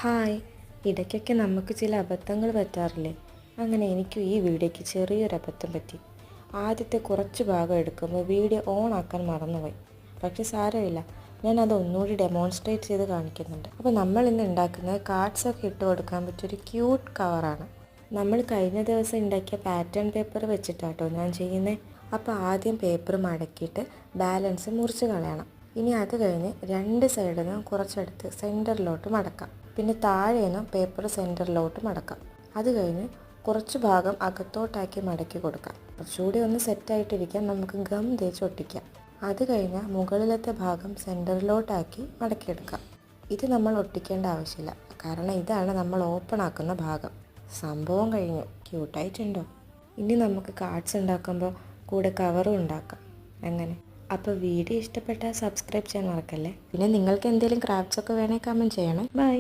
Hi. ഇടയ്ക്കൊക്കെ നമുക്ക് ചില അബദ്ധങ്ങൾ പറ്റാറില്ലേ? അങ്ങനെ എനിക്കും ഈ വീഡിയോയ്ക്ക് ചെറിയൊരു അബദ്ധം പറ്റി. ആദ്യത്തെ കുറച്ച് ഭാഗം എടുക്കുമ്പോൾ വീഡിയോ ഓൺ ആക്കാൻ മറന്നുപോയി. പക്ഷെ സാരമില്ല, ഞാനത് ഒന്നുകൂടി ഡെമോൺസ്ട്രേറ്റ് ചെയ്ത് കാണിക്കുന്നുണ്ട്. അപ്പോൾ നമ്മൾ ഇന്ന് ഉണ്ടാക്കുന്നത് കാർഡ്സൊക്കെ ഇട്ട് കൊടുക്കാൻ പറ്റിയൊരു ക്യൂട്ട് കവറാണ്. നമ്മൾ കഴിഞ്ഞ ദിവസം ഉണ്ടാക്കിയ പാറ്റേൺ പേപ്പർ വെച്ചിട്ടാട്ടോ ഞാൻ ചെയ്യുന്നത്. അപ്പോൾ ആദ്യം പേപ്പർ മടക്കിയിട്ട് ബാലൻസ് മുറിച്ച് കളയണം. ഇനി അത് കഴിഞ്ഞ് രണ്ട് സൈഡിൽ നിന്നും കുറച്ചെടുത്ത് സെൻറ്ററിലോട്ട് മടക്കാം. പിന്നെ താഴെ നിന്നും പേപ്പർ സെൻറ്ററിലോട്ട് മടക്കാം. അത് കഴിഞ്ഞ് കുറച്ച് ഭാഗം അകത്തോട്ടാക്കി മടക്കി കൊടുക്കാം. കുറച്ചുകൂടി ഒന്ന് സെറ്റായിട്ടിരിക്കാൻ നമുക്ക് ഗം തേച്ച് ഒട്ടിക്കാം. അത് കഴിഞ്ഞാൽ മുകളിലത്തെ ഭാഗം സെൻറ്ററിലോട്ടാക്കി മടക്കിയെടുക്കാം. ഇത് നമ്മൾ ഒട്ടിക്കേണ്ട ആവശ്യമില്ല, കാരണം ഇതാണ് നമ്മൾ ഓപ്പൺ ആക്കുന്ന ഭാഗം. സംഭവം കഴിഞ്ഞു. ക്യൂട്ടായിട്ടുണ്ടോ? ഇനി നമുക്ക് കാർഡ്സ് ഉണ്ടാക്കുമ്പോൾ കൂടെ കവറും ഉണ്ടാക്കാം. എങ്ങനെ? അപ്പോൾ വീഡിയോ ഇഷ്ടപ്പെട്ടാൽ സബ്സ്ക്രൈബ് ചെയ്യാൻ മറക്കല്ലേ. പിന്നെ നിങ്ങൾക്ക് എന്തെങ്കിലും ക്രാഫ്റ്റ്സ് ഒക്കെ വേണേൽ കമൻറ്റ് ചെയ്യണേ. ബൈ.